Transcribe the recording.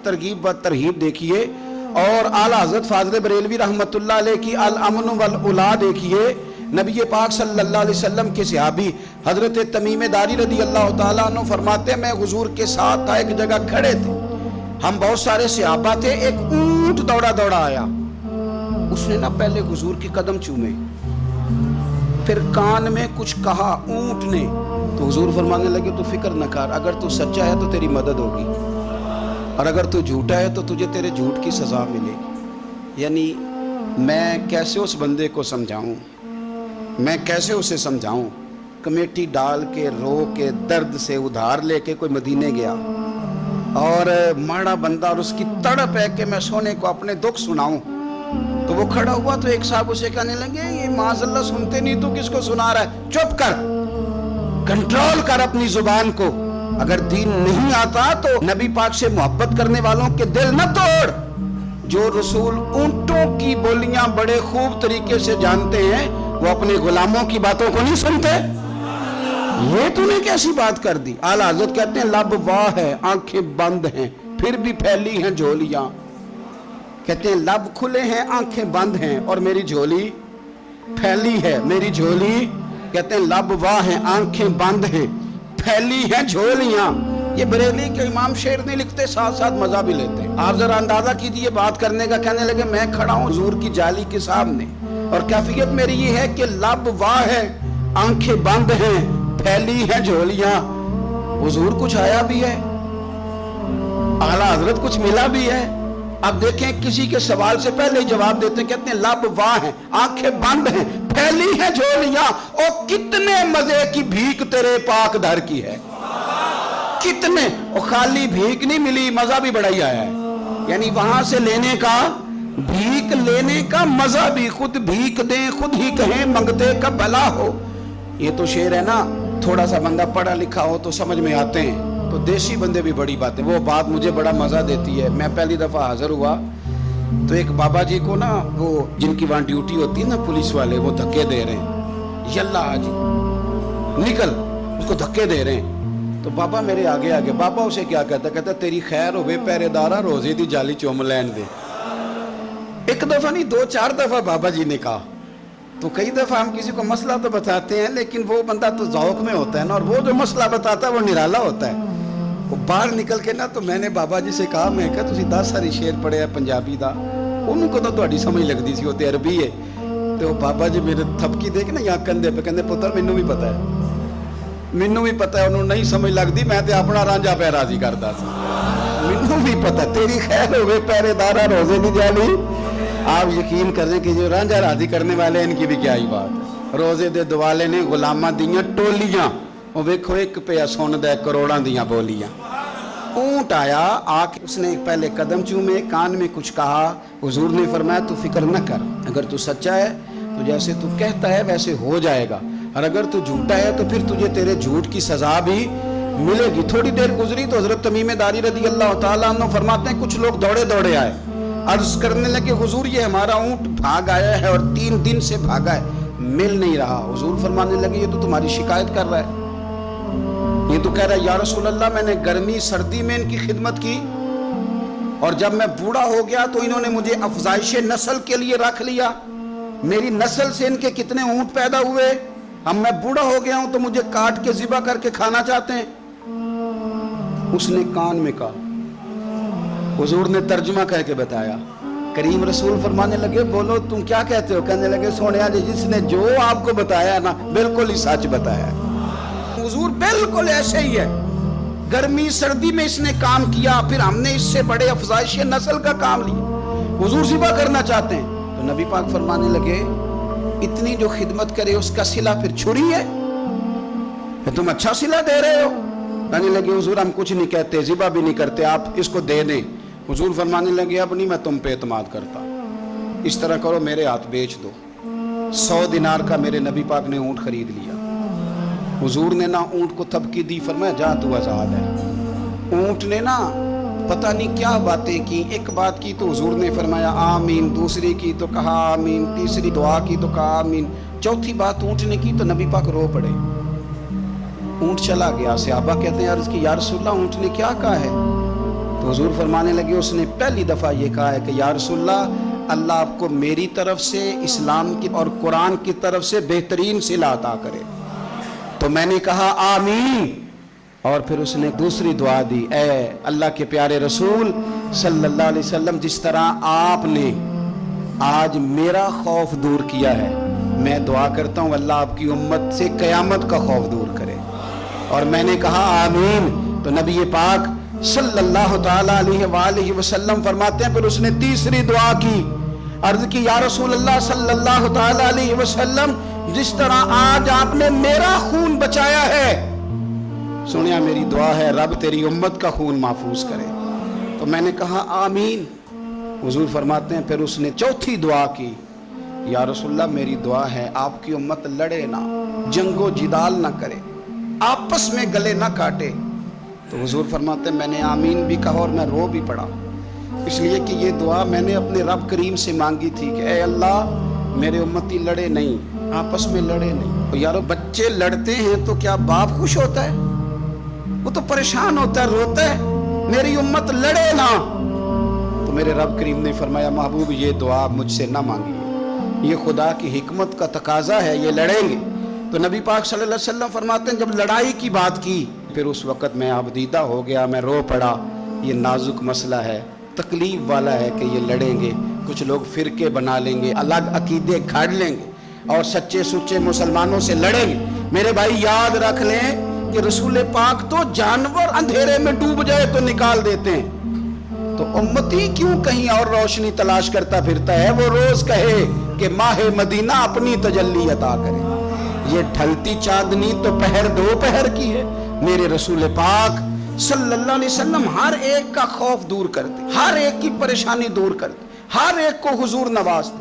तरगीब व तरहीब देखिए, और आला हज़रत फाज़िल बरेलवी रहमतुल्लाह अलैह की अल अमन वल उला देखिए। नबी पाक सल्लल्लाहु अलैहि वसल्लम के सहाबी हज़रत तमीम दारी रज़ी अल्लाह ताला अन्हु फरमाते हैं, मैं हुज़ूर के साथ था, एक जगह खड़े थे, हम बहुत सारे सहाबा थे, एक ऊंट दौड़ा दौड़ा आया, उसने ना पहले हुज़ूर के कदम चूमे, फिर कान में कुछ कहा ऊंट ने, तो हुज़ूर फरमाने लगे तू फिक्र न कर, अगर तू सच्चा है तो तेरी मदद होगी, और अगर तू झूठा है तो तुझे तेरे झूठ की सज़ा मिलेगी। यानी मैं कैसे उस बंदे को समझाऊं, मैं कैसे उसे समझाऊं, कमेटी डाल के रो के दर्द से उधार लेके कोई मदीने गया और माड़ा बंदा, और उसकी तड़प है कि मैं सोने को अपने दुख सुनाऊं, तो वो खड़ा हुआ तो एक साहब उसे कहने लगे ये माज़अल्लाह सुनते नहीं, तू किसको सुना रहा है, चुप कर, कंट्रोल कर अपनी जुबान को, अगर दीन नहीं आता तो नबी पाक से मोहब्बत करने वालों के दिल न तोड़। जो रसूल ऊंटों की बोलियां बड़े खूब तरीके से जानते हैं, वो अपने गुलामों की बातों को नहीं सुनते। ये तूने कैसी बात कर दी। आला हज़रत कहते हैं लब वाह है, आंखें बंद हैं, फिर भी फैली हैं झोलियां। कहते हैं लब खुले हैं, आंखें बंद हैं, और मेरी झोली फैली है, मेरी झोली, कहते हैं लब वाह है, आंखें बंद हैं, फैली हैं झोलियां। ये बरेली के इमाम शेर नहीं लिखते, साथ साथ मजा भी लेते हैं। आप जरा अंदाजा कीजिए बात करने का। कहने लगे मैं खड़ा हूं हुजूर की जाली के सामने, और कैफियत मेरी ये है कि लब वाह है, आंखें बंद हैं, फैली हैं झोलियां। हुजूर कुछ आया भी है, आला हजरत कुछ मिला भी है। अब देखें किसी के सवाल से पहले ही जवाब देते हैं, कहते हैं लब वाह है, आंखें बंद हैं, फैली हैं झोलियां, और कितने मजे की भीख तेरे पाक दर की है, कितने। और खाली भीख नहीं मिली, मजा भी बड़ा ही आया है। यानी वहां से लेने का, भीख लेने का मजा भी, खुद भीख दे खुद ही कहें मंगते का भला हो। ये तो शेर है ना, थोड़ा सा बंदा पढ़ा लिखा हो तो समझ में आते हैं, तो देसी बंदे भी बड़ी बातें। वो बात मुझे बड़ा मजा देती है। मैं पहली दफा हाजिर हुआ तो एक बाबा जी को ना, वो जिनकी वहां ड्यूटी होती है ना पुलिस वाले, वो धक्के दे रहे हैं, यल्ला जी निकल, उसको धक्के दे रहे हैं। तो बाबा मेरे आगे आगे, बाबा उसे क्या कहता, कहता तेरी खैर हो पहरेदारा, रोजे दी जाली चुम लैन दे। एक दफा नहीं, 2-4 दफा बाबा जी ने कहा। तो कई दफा हम किसी को मसला तो बताते हैं, लेकिन वो बंदा तो ज़ौक़ में होता है ना, और वो जो मसला बताता है वो निराला होता है। वो बाहर निकल के ना, तो मैंने बाबा जी से कहा, मैं कहा तुसी 10 सारी शेर पढ़े पंजाबी दा, उनको तो तुहाडी समझ लगदी सी, वो ते अरबी है। तो बाबा जी मेरे थपकी दे के ना यहाँ कंधे पे, कहंदे पुत्र मैनू भी पता है, मैनू भी पता है, उन्होंने नहीं समझ लगती, मैं तो अपना रांझा पै राजी करता सी, मैनू भी पता, तेरी खैर होवे पहरेदारा रोजे दी जाली। आप यकीन करें कि जो रांझा राजी करने वाले, इनकी भी क्या ही बात है। रोजे दे दुआले ने गुलामां दियां टोलियां, वो वेखो एक पे सुनदा करोड़ां दियां बोलियां। ऊंट आया, आके उसने पहले कदम चूमे, कान में कुछ कहा। हुजूर ने फरमाया तू फिक्र न कर, अगर तू सच्चा है तो जैसे तू कहता है वैसे हो जाएगा, और अगर तू झूठा है तो फिर तुझे तेरे झूठ की सजा भी मिलेगी। थोड़ी देर गुजरी तो हजरत तमीम दारी रज़ी अल्लाह ताला अन्हु फरमाते हैं कुछ लोग दौड़े दौड़े आए, अर्ज करने लगे हुजूर ये हमारा ऊंट भाग आया है और 3 दिन से भागा है, मिल नहीं रहा। हुजूर फरमाने लगे ये तो तुम्हारी शिकायत कर रहा है, ये तो कह रहा है या रसूल अल्लाह मैंने गर्मी सर्दी में इनकी खिदमत की, और जब मैं बूढ़ा हो गया तो इन्होंने मुझे अफजाइश नस्ल के लिए रख लिया, मेरी नस्ल से इनके कितने ऊंट पैदा हुए, अब मैं बूढ़ा हो गया हूं तो मुझे काट के ज़िबा करके खाना चाहते हैं। उसने कान में कहा, हुजूर ने तर्जुमा करके बताया। करीम रसूल फरमाने लगे बोलो तुम क्या कहते हो। कहने लगे सोनिया जी जिसने जो आपको बताया ना बिल्कुल ही सच बताया। हुजूर बिल्कुल ऐसे ही है, गर्मी सर्दी में इसने काम किया, फिर हमने इससे बड़े अफजाइश नस्ल का काम लिया, हुजूर ज़िबा करना चाहते हैं। तो नबी पाक फरमाने लगे इतनी जो खिदमत करे उसका सिला फिर छुरी है, तुम अच्छा सिला दे रहे हो। कहने लगे हुजूर हम कुछ नहीं कहते, ज़िबा भी नहीं करते, आप इसको दे दें। हुजूर फरमाने लगे अब नहीं मैं तुम पे एतमाद करता, इस तरह करो मेरे हाथ बेच दो। 100 दिनार का मेरे नबी पाक ने ऊंट खरीद लिया। हुजूर ने ना ऊंट को थपकी दी, फरमाया जा तू आजाद है। ऊंट ने ना पता नहीं क्या बातें की, एक बात की तो हुजूर ने फरमाया आमीन, दूसरी की तो कहा आमीन, तीसरी दुआ की तो कहा आमीन, चौथी बात ऊंट ने की तो नबी पाक रो पड़े। ऊंट चला गया। सहाबा कहते हैं अर्ज की या रसूलल्लाह ऊंट ने क्या कहा है। تو حضور فرمانے لگے اس نے پہلی دفعہ یہ کہا ہے کہ یا رسول اللہ، اللہ آپ کو میری طرف سے، اسلام کی اور قرآن کی طرف سے بہترین صلہ عطا کرے۔ تو میں نے کہا آمین، اور پھر اس نے دوسری دعا دی، اے اللہ کے پیارے رسول صلی اللہ علیہ وسلم، جس طرح آپ نے آج میرا خوف دور کیا ہے، میں دعا کرتا ہوں اللہ آپ کی امت سے قیامت کا خوف دور کرے۔ اور میں نے کہا آمین۔ تو نبی پاک صلی اللہ تعالی علیہ وآلہ وسلم فرماتے ہیں پھر اس نے تیسری دعا کی، عرض کی یا رسول اللہ صلی اللہ تعالی علیہ وسلم، جس طرح آج آپ نے میرا خون بچایا ہے، سنیا میری دعا ہے رب تیری امت کا خون محفوظ کرے۔ تو میں نے کہا آمین۔ حضور فرماتے ہیں پھر اس نے چوتھی دعا کی، یا رسول اللہ میری دعا ہے آپ کی امت لڑے نہ، جنگ و جدال نہ کرے، آپس میں گلے نہ کاٹے۔ تو حضور فرماتے ہیں میں نے آمین بھی کہا اور میں رو بھی پڑا، اس لیے کہ یہ دعا میں نے اپنے رب کریم سے مانگی تھی کہ اے اللہ میرے امتی لڑے نہیں، آپس میں لڑے نہیں۔ یارو بچے لڑتے ہیں تو کیا باپ خوش ہوتا ہے؟ وہ تو پریشان ہوتا ہے، روتا ہے، میری امت لڑے نہ۔ تو میرے رب کریم نے فرمایا محبوب یہ دعا مجھ سے نہ مانگیے، یہ خدا کی حکمت کا تقاضا ہے، یہ لڑیں گے۔ تو نبی پاک صلی اللہ علیہ وسلم فرماتے ہیں جب لڑائی کی بات کی پھر اس وقت میں آبدیدہ ہو گیا، میں رو پڑا۔ یہ نازک مسئلہ ہے، تکلیف والا ہے کہ یہ لڑیں گے، کچھ لوگ فرقے بنا لیں گے، الگ عقیدے گھڑ لیں گے اور سچے سچے مسلمانوں سے لڑیں گے۔ میرے بھائی یاد رکھ لیں کہ رسول پاک تو جانور اندھیرے میں ڈوب جائے تو نکال دیتے ہیں، تو امتی کیوں کہیں اور روشنی تلاش کرتا پھرتا ہے؟ وہ روز کہے کہ ماہ مدینہ اپنی تجلی عطا کرے۔ یہ ڈھلتی چاندنی تو پہر دوپہر کی ہے۔ میرے رسول پاک صلی اللہ علیہ وسلم ہر ایک کا خوف دور کرتے، ہر ایک کی پریشانی دور کرتے، ہر ایک کو حضور نوازتے۔